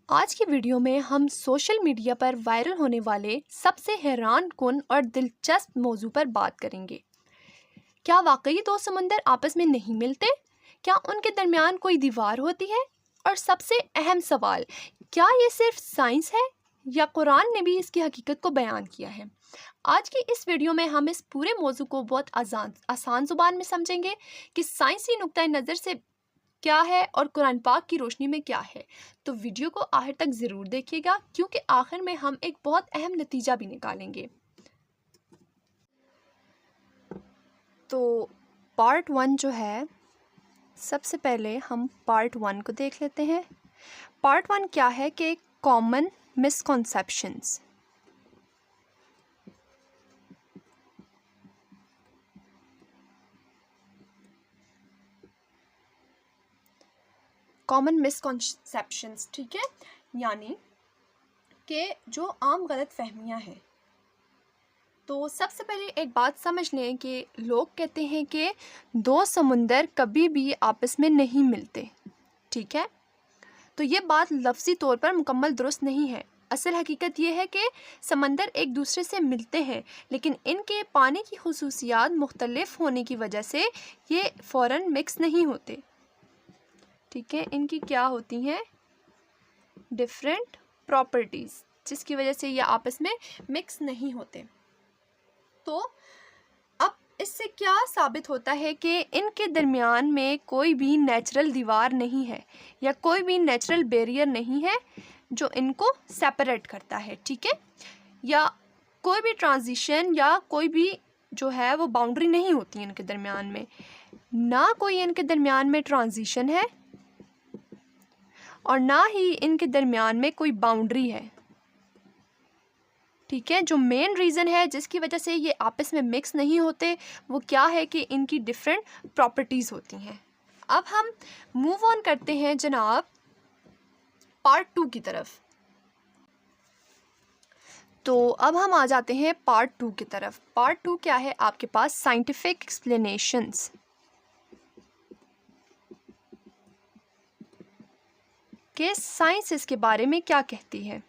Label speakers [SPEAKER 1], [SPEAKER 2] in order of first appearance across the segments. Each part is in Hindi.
[SPEAKER 1] आज की वीडियो में हम सोशल मीडिया पर वायरल होने वाले सबसे हैरान कुन और दिलचस्प मौजू पर बात करेंगे। क्या वाकई दो समुंदर आपस में नहीं मिलते? क्या उनके दरमियान कोई दीवार होती है? और सबसे अहम सवाल, क्या ये सिर्फ साइंस है या कुरान ने भी इसकी हकीकत को बयान किया है? आज की इस वीडियो में हम इस पूरे मौजू को बहुत आसान ज़ुबान में समझेंगे कि साइंसी नुक्ता नज़र से क्या है और कुरान पाक की रोशनी में क्या है। तो वीडियो को आखिर तक ज़रूर देखिएगा, क्योंकि आखिर में हम एक बहुत अहम नतीजा भी निकालेंगे। तो पार्ट 1 जो है, सबसे पहले हम पार्ट 1 को देख लेते हैं। पार्ट 1 क्या है कि कॉमन मिसकॉन्सेप्शंस। कॉमन मिसकॉन्सेप्शंस, ठीक है, यानी कि जो आम गलत फहमियाँ हैं। तो सबसे पहले एक बात समझ लें कि लोग कहते हैं कि दो समुंदर कभी भी आपस में नहीं मिलते, ठीक है। तो ये बात लफ्ज़ी तौर पर मुकम्मल दुरुस्त नहीं है। असल हकीकत ये है कि समंदर एक दूसरे से मिलते हैं, लेकिन इनके पानी की खुसूसियात मुख्तलिफ होने की वजह से ये फ़ौरन मिक्स नहीं होते, ठीक है। इनकी क्या होती हैं? डिफरेंट प्रॉपर्टीज़, जिसकी वजह से ये आपस में मिक्स नहीं होते। तो अब इससे क्या साबित होता है कि इनके दरमियान में कोई भी नेचुरल दीवार नहीं है या कोई भी नेचुरल बैरियर नहीं है जो इनको सेपरेट करता है, ठीक है। या कोई भी ट्रांजिशन या कोई भी जो है वो बाउंड्री नहीं होती इनके दरमियान में। ना कोई इनके दरमियान में ट्रांजिशन है और ना ही इनके दरमियान में कोई बाउंड्री है, ठीक है। जो मेन रीज़न है जिसकी वजह से ये आपस में मिक्स नहीं होते, वो क्या है कि इनकी डिफरेंट प्रॉपर्टीज़ होती हैं। अब हम मूव ऑन करते हैं जनाब पार्ट 2 की तरफ। तो अब हम आ जाते हैं पार्ट 2 की तरफ। पार्ट 2 क्या है आपके पास? Scientific explanations. कि साइंस इसके बारे में क्या कहती है।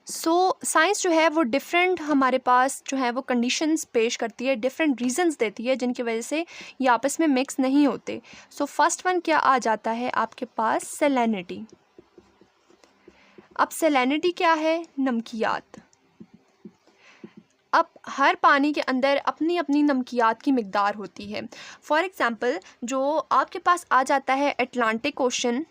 [SPEAKER 1] साइंस जो है वो डिफरेंट हमारे पास जो है वो कंडीशंस पेश करती है, डिफरेंट रीजंस देती है जिनकी वजह से ये आपस में मिक्स नहीं होते। फर्स्ट वन क्या आ जाता है आपके पास? सैलिनिटी। अब सैलिनिटी क्या है? नमकियात। अब हर पानी के अंदर अपनी अपनी नमकियात की मिकदार होती है। फॉर एग्ज़ाम्पल जो आपके पास आ जाता है अटलांटिक ओशन,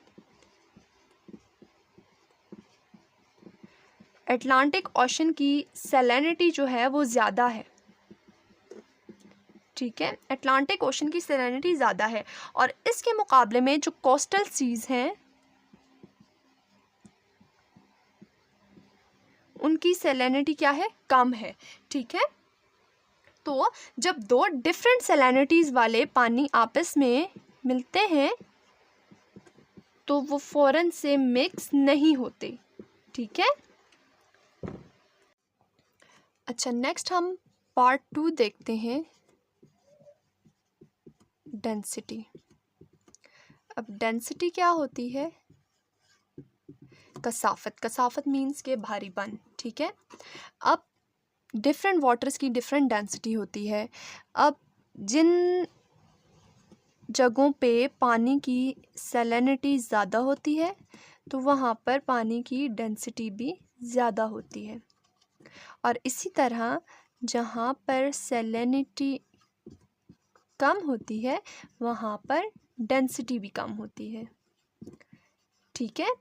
[SPEAKER 1] अटलांटिक ओशन की सैलिनिटी जो है वो ज़्यादा है, ठीक है। अटलांटिक ओशन की सैलिनिटी ज़्यादा है और इसके मुकाबले में जो कोस्टल सीज़ हैं उनकी सैलिनिटी क्या है? कम है, ठीक है। तो जब दो डिफरेंट सैलिनिटीज़ वाले पानी आपस में मिलते हैं तो वो फ़ौरन से मिक्स नहीं होते, ठीक है। अच्छा, नेक्स्ट हम पार्ट 2 देखते हैं, डेंसिटी। अब डेंसिटी क्या होती है? कसाफत। कसाफत मीन्स के भारीपन, ठीक है। अब डिफरेंट वाटर्स की डिफरेंट डेंसिटी होती है। अब जिन जगहों पे पानी की सैलिनिटी ज़्यादा होती है तो वहाँ पर पानी की डेंसिटी भी ज़्यादा होती है, और इसी तरह जहाँ पर सैलिनिटी कम होती है वहाँ पर डेंसिटी भी कम होती है, ठीक है।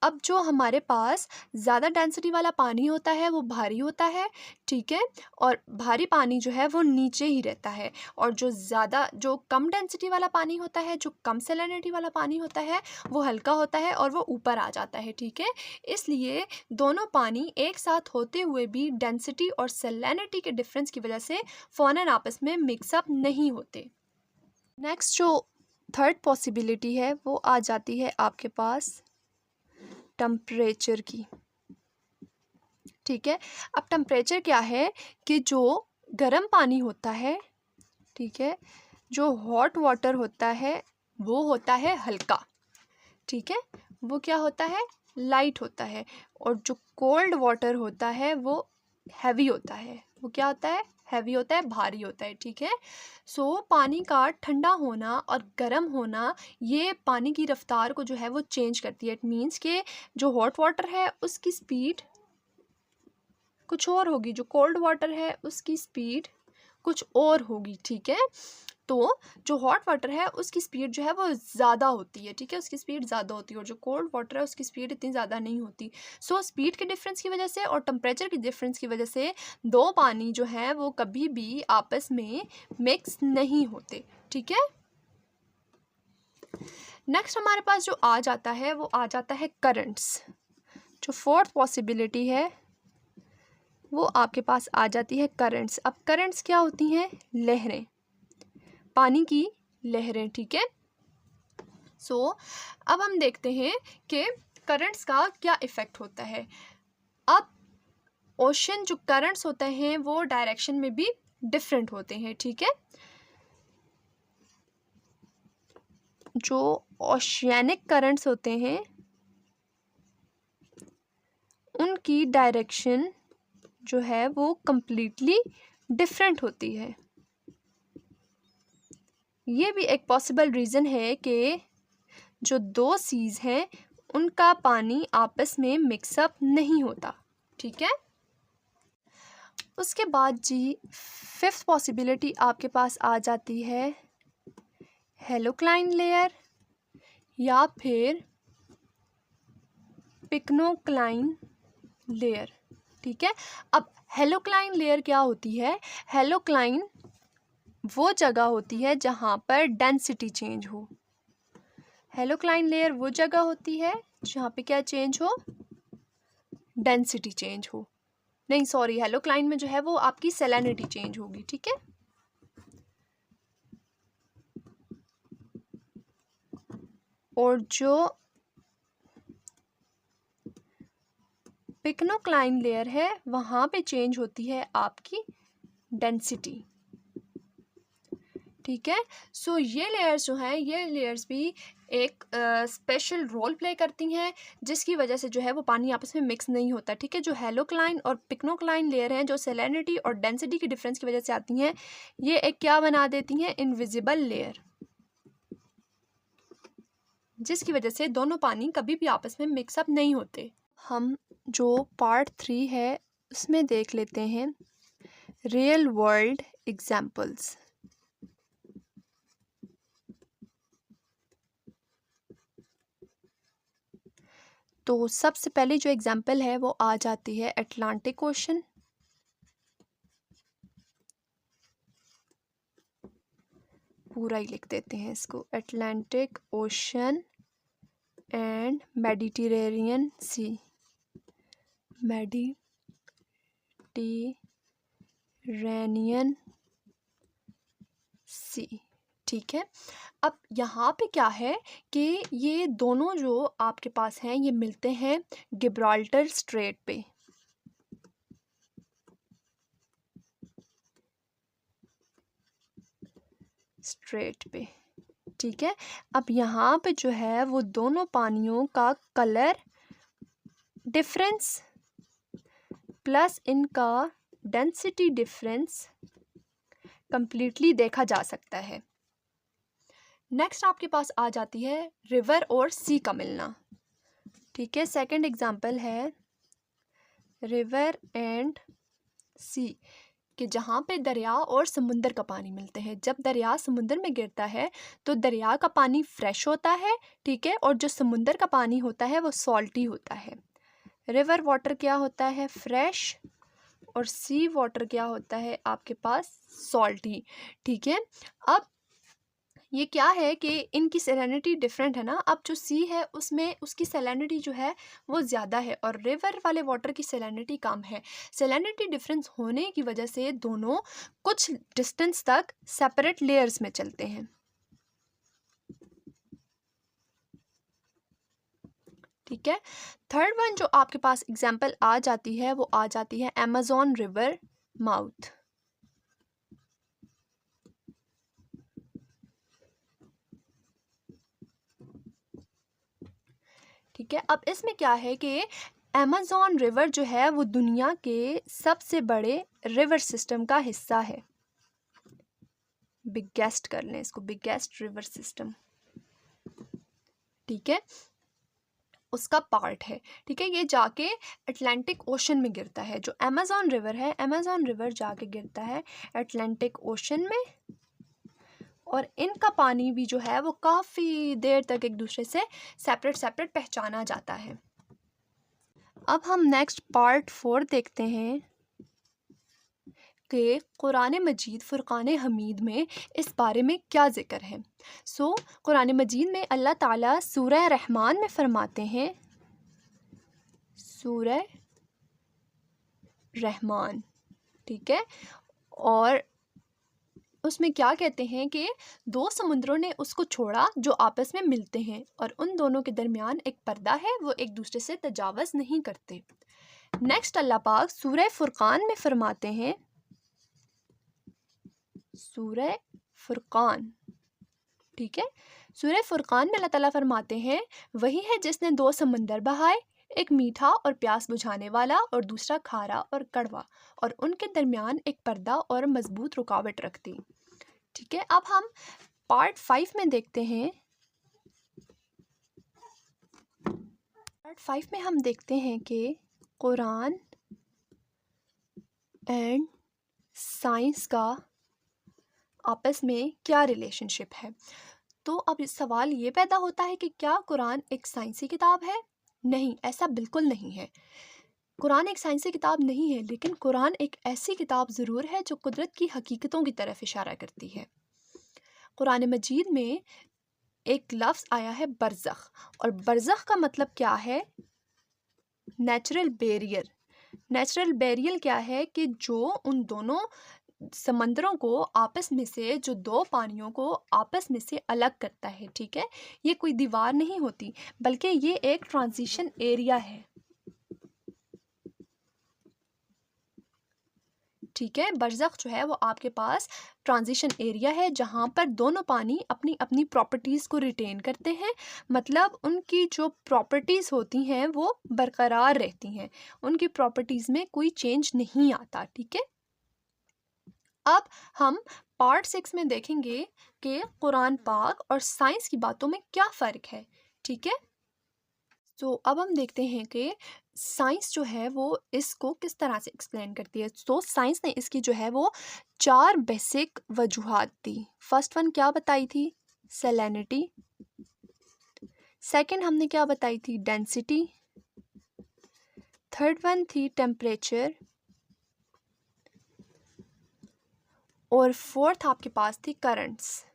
[SPEAKER 1] अब जो हमारे पास ज़्यादा डेंसिटी वाला पानी होता है वो भारी होता है, ठीक है, और भारी पानी जो है वो नीचे ही रहता है। और जो कम डेंसिटी वाला पानी होता है, जो कम सैलिनिटी वाला पानी होता है, वो हल्का होता है और वो ऊपर आ जाता है, ठीक है। इसलिए दोनों पानी एक साथ होते हुए भी डेंसिटी और सैलिनिटी के डिफरेंस की वजह से फ़ौरन आपस में मिक्सअप नहीं होते। नेक्स्ट जो थर्ड पॉसिबिलिटी है वो आ जाती है आपके पास टेम्परेचर की, ठीक है। अब टेम्परेचर क्या है कि जो गर्म पानी होता है, ठीक है, जो हॉट वाटर होता है वो होता है हल्का, ठीक है, वो क्या होता है, लाइट होता है। और जो कोल्ड वाटर होता है वो हैवी होता है। वो क्या होता है, हैवी होता है, भारी होता है। ठीक है, सो पानी का ठंडा होना और गर्म होना ये पानी की रफ्तार को जो है वो चेंज करती है। इट मीन्स कि जो हॉट वाटर है उसकी स्पीड कुछ और होगी, जो कोल्ड वाटर है उसकी स्पीड कुछ और होगी। ठीक है, तो जो हॉट वाटर है उसकी स्पीड जो है वो ज़्यादा होती है। ठीक है, उसकी स्पीड ज़्यादा होती है, और जो कोल्ड वाटर है उसकी स्पीड इतनी ज़्यादा नहीं होती। सो स्पीड के डिफरेंस की वजह से और टेम्परेचर के डिफरेंस की वजह से दो पानी जो है वो कभी भी आपस में मिक्स नहीं होते। ठीक है, नेक्स्ट हमारे पास जो आ जाता है वो आ जाता है करंट्स। जो फोर्थ पॉसिबिलिटी है वो आपके पास आ जाती है करंट्स। अब करंट्स क्या होती हैं, लहरें, पानी की लहरें। ठीक है, सो अब हम देखते हैं कि करंट्स का क्या इफ़ेक्ट होता है। अब ओशन जो करंट्स होते हैं वो डायरेक्शन में भी डिफरेंट होते हैं। ठीक है, जो ओशियनिक करंट्स होते हैं उनकी डायरेक्शन जो है वो कंप्लीटली डिफरेंट होती है। ये भी एक पॉसिबल रीज़न है कि जो दो सीज हैं उनका पानी आपस में मिक्सअप नहीं होता। ठीक है, उसके बाद जी फिफ्थ पॉसिबिलिटी आपके पास आ जाती है हेलोक्लाइन लेयर या फिर पिक्नोक्लाइन लेयर। ठीक है, अब हेलोक्लाइन लेयर क्या होती है, हेलोक्लाइन वो जगह होती है जहाँ पर डेंसिटी चेंज हो। हेलोक्लाइन लेयर वो जगह होती है जहाँ पे क्या चेंज हो, डेंसिटी चेंज हो। नहीं सॉरी, हेलोक्लाइन में जो है वो आपकी सैलिनिटी चेंज होगी। ठीक है, और जो पिक्नोक्लाइन लेयर है वहाँ पे चेंज होती है आपकी डेंसिटी। ठीक है, सो ये लेयर्स जो हैं ये लेयर्स भी एक स्पेशल रोल प्ले करती हैं जिसकी वजह से जो है वो पानी आपस में मिक्स नहीं होता। ठीक है, जो हेलोक्लाइन और पिक्नोक्लाइन लेयर हैं जो सैलिनिटी और डेंसिटी की डिफरेंस की वजह से आती हैं, ये एक क्या बना देती हैं, इनविजिबल लेयर, जिसकी वजह से दोनों पानी कभी भी आपस में मिक्सअप नहीं होते। हम जो पार्ट 3 है उसमें देख लेते हैं रियल वर्ल्ड एग्जाम्पल्स। तो सबसे पहले जो एग्जाम्पल है वो आ जाती है अटलांटिक ओशन। पूरा ही लिख देते हैं इसको, Atlantic Ocean and Mediterranean Sea, Mediterranean Sea. ठीक है, अब यहाँ पे क्या है कि ये दोनों जो आपके पास हैं ये मिलते हैं गिब्राल्टर स्ट्रेट पे। ठीक है, अब यहाँ पे जो है वो दोनों पानियों का कलर डिफरेंस प्लस इनका डेंसिटी डिफरेंस कंप्लीटली देखा जा सकता है। नेक्स्ट आपके पास आ जाती है रिवर और सी का मिलना। ठीक है, सेकंड एग्जांपल है रिवर एंड सी, कि जहाँ पे दरिया और समुंदर का पानी मिलते हैं। जब दरिया समुंदर में गिरता है तो दरिया का पानी फ्रेश होता है। ठीक है, और जो समुंदर का पानी होता है वो सॉल्टी होता है। रिवर वाटर क्या होता है, फ्रेश, और सी वाटर क्या होता है आपके पास, सॉल्टी। ठीक है, अब ये क्या है कि इनकी सैलिनिटी डिफरेंट है ना। अब जो सी है उसमें उसकी सैलिनिटी जो है वो ज़्यादा है और रिवर वाले वाटर की सैलिनिटी कम है। सैलिनिटी डिफरेंस होने की वजह से दोनों कुछ डिस्टेंस तक सेपरेट लेयर्स में चलते हैं। ठीक है, थर्ड वन जो आपके पास एग्जाम्पल आ जाती है वो आ जाती है अमेज़न रिवर माउथ। ठीक है। अब इसमें क्या है कि अमेज़न रिवर जो है वो दुनिया के सबसे बड़े रिवर सिस्टम का हिस्सा है। बिगेस्ट कर लें इसको, बिगेस्ट रिवर सिस्टम, ठीक है, उसका पार्ट है। ठीक है, ये जाके अटलांटिक ओशन में गिरता है। जो अमेज़न रिवर है, अमेज़न रिवर जाके गिरता है अटलांटिक ओशन में, और इनका पानी भी जो है वो काफ़ी देर तक एक दूसरे से सेपरेट सेपरेट पहचाना जाता है। अब हम नेक्स्ट पार्ट 4 देखते हैं कि कुरान मजीद फ़ुरक़ान हमीद में इस बारे में क्या ज़िक्र है। कुरान मजीद में अल्लाह ताला सूरह रहमान में फ़रमाते हैं, सूरह रहमान, ठीक है, और उसमें क्या कहते हैं कि 2 समुद्रों ने उसको छोड़ा जो आपस में मिलते हैं, और उन दोनों के दरमियान एक पर्दा है, वो एक दूसरे से तजावज़ नहीं करते। नेक्स्ट अल्लाह पाक सूरह फ़ुरक़ान में फ़रमाते हैं, सूरह फ़ुरक़ान, ठीक है, सूरह फ़ुरक़ान में अल्लाह ताला फ़रमाते हैं, वही है जिसने 2 समंदर बहाए, एक मीठा और प्यास बुझाने वाला और दूसरा खारा और कड़वा, और उनके दरमियान एक पर्दा और मजबूत रुकावट रख दी। ठीक है, अब हम पार्ट 5 में देखते हैं। पार्ट 5 में हम देखते हैं कि कुरान एंड साइंस का आपस में क्या रिलेशनशिप है। तो अब इस सवाल ये पैदा होता है कि क्या कुरान एक साइंसी किताब है? नहीं, ऐसा बिल्कुल नहीं है। कुरान एक साइंसी किताब नहीं है, लेकिन कुरान एक ऐसी किताब ज़रूर है जो कुदरत की हकीकतों की तरफ इशारा करती है। कुरान मजीद में एक लफ्ज़ आया है बरज़ख, और बरज़ख का मतलब क्या है? Natural barrier. नेचुरल बैरियर क्या है कि जो उन दोनों समंदरों को आपस में से, जो 2 पानियों को आपस में से अलग करता है। ठीक है, ये कोई दीवार नहीं होती, बल्कि ये एक ट्रांजिशन एरिया है। ठीक है, बरज़ख जो है वो आपके पास ट्रांजिशन एरिया है, जहाँ पर दोनों पानी अपनी अपनी प्रॉपर्टीज़ को रिटेन करते हैं, मतलब उनकी जो प्रॉपर्टीज़ होती हैं वो बरकरार रहती हैं, उनकी प्रॉपर्टीज़ में कोई चेंज नहीं आता। ठीक है, अब हम पार्ट 6 में देखेंगे कि कुरान पाक और साइंस की बातों में क्या फ़र्क है। ठीक है, तो अब हम देखते हैं कि साइंस जो है वो इसको किस तरह से एक्सप्लेन करती है। तो साइंस ने इसकी जो है वो 4 बेसिक वजूहात दी। फर्स्ट वन क्या बताई थी? सैलिनिटी। सेकंड हमने क्या बताई थी? डेंसिटी। थर्ड वन थी टेम्परेचर, और फोर्थ आपके पास थी करंट्स।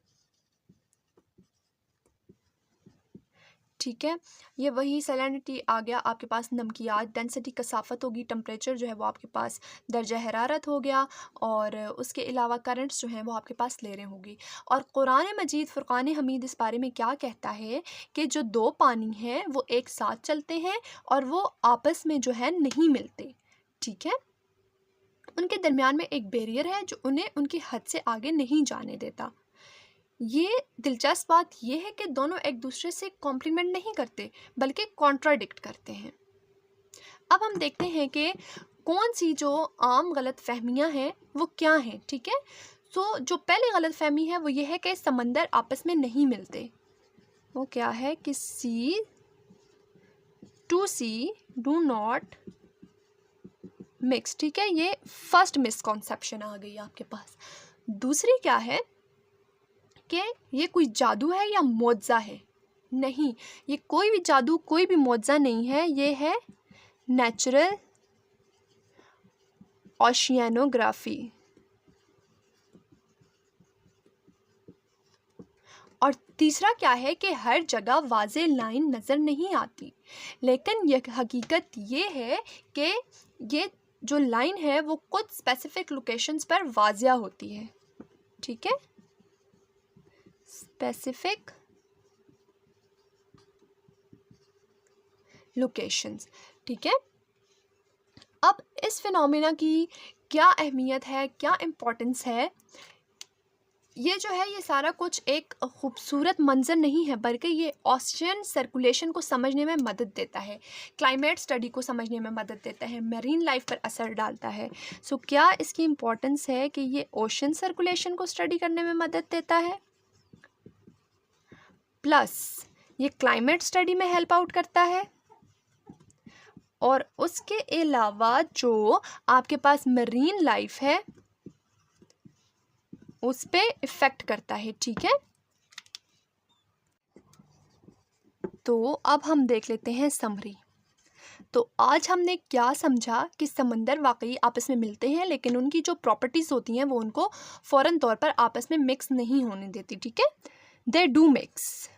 [SPEAKER 1] ठीक है, ये वही सैलिनिटी आ गया आपके पास, नमकियात, डेंसिटी कसाफत होगी, टेम्परेचर जो है वो आपके पास दर्जा हरारत हो गया, और उसके अलावा करंट्स जो हैं वो आपके पास ले रहे होंगी। और कुरान मजीद फ़ुरक़ान हमीद इस बारे में क्या कहता है कि जो 2 पानी हैं वो एक साथ चलते हैं और वो आपस में जो है नहीं मिलते। ठीक है, उनके दरमियान में एक बैरियर है जो उन्हें उनकी हद से आगे नहीं जाने देता। ये दिलचस्प बात यह है कि दोनों एक दूसरे से कॉम्प्लीमेंट नहीं करते, बल्कि कॉन्ट्राडिक्ट करते हैं। अब हम देखते हैं कि कौन सी जो आम गलत फहमियाँ हैं वो क्या हैं। ठीक है, तो जो पहली गलत फहमी है वो ये है कि समंदर आपस में नहीं मिलते। वो क्या है कि sea to sea do not mix. ठीक है, ये फर्स्ट मिसकॉन्सेप्शन आ गई आपके पास। दूसरी क्या है कि ये कोई जादू है या मुआवजा है। नहीं, ये कोई भी जादू, कोई भी मुआवजा नहीं है, ये है नेचुरल ओशियानोग्राफी। और तीसरा क्या है कि हर जगह वाज़े लाइन नज़र नहीं आती, लेकिन यह हकीकत ये है कि ये जो लाइन है वो कुछ स्पेसिफिक लोकेशंस पर वाज़िया होती है। ठीक है, स्पेसिफिक लोकेशंस। ठीक है, अब इस फिनोमेना की क्या अहमियत है, क्या इम्पोर्टेंस है, ये जो है ये सारा कुछ एक खूबसूरत मंजर नहीं है, बल्कि ये ओशियन सर्कुलेशन को समझने में मदद देता है, क्लाइमेट स्टडी को समझने में मदद देता है, मेरीन लाइफ पर असर डालता है। सो क्या इसकी इम्पोर्टेंस है कि ये ओशन सर्कुलेशन को स्टडी करने में मदद देता है, प्लस ये क्लाइमेट स्टडी में हेल्प आउट करता है, और उसके अलावा जो आपके पास मरीन लाइफ है उस पे इफ़ेक्ट करता है। ठीक है, तो अब हम देख लेते हैं समरी। तो आज हमने क्या समझा कि समंदर वाकई आपस में मिलते हैं, लेकिन उनकी जो प्रॉपर्टीज़ होती हैं वो उनको फ़ौरन तौर पर आपस में मिक्स नहीं होने देती। ठीक है, दे डू मिक्स,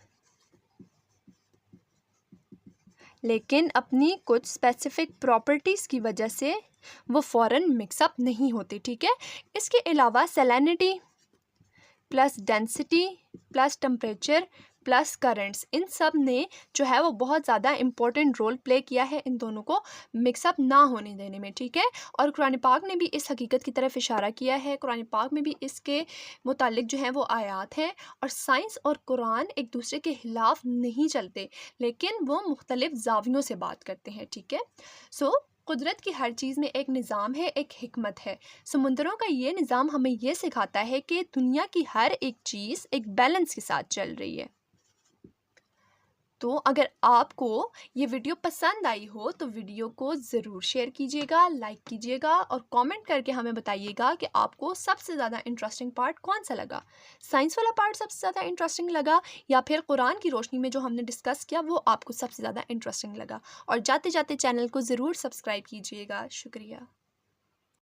[SPEAKER 1] लेकिन अपनी कुछ स्पेसिफिक प्रॉपर्टीज़ की वजह से वो फ़ौरन मिक्सअप नहीं होते। ठीक है, इसके अलावा salinity plus density plus temperature plus currents, इन सब ने जो है वो बहुत ज़्यादा इम्पोर्टेंट रोल प्ले किया है इन दोनों को मिक्सअप ना होने देने में। ठीक है, और कुरान पाक ने भी इस हकीकत की तरफ इशारा किया है, कुरान पाक में भी इसके मुतालिक जो है वो आयात हैं, और साइंस और कुरान एक दूसरे के खिलाफ नहीं चलते, लेकिन वो मुख्तलिफ जावियों से बात करते हैं। ठीक है, सो कुदरत की हर चीज़ में एक निज़ाम है, एक हिकमत है। समुंदरों का ये निज़ाम हमें ये सिखाता है कि दुनिया की हर एक चीज़ एक बैलेंस के साथ चल रही है। तो अगर आपको ये वीडियो पसंद आई हो तो वीडियो को ज़रूर शेयर कीजिएगा, लाइक कीजिएगा, और कमेंट करके हमें बताइएगा कि आपको सबसे ज़्यादा इंटरेस्टिंग पार्ट कौन सा लगा। साइंस वाला पार्ट सबसे ज़्यादा इंटरेस्टिंग लगा, या फिर कुरान की रोशनी में जो हमने डिस्कस किया वो आपको सबसे ज़्यादा इंटरेस्टिंग लगा। और जाते जाते चैनल को ज़रूर सब्सक्राइब कीजिएगा। शुक्रिया।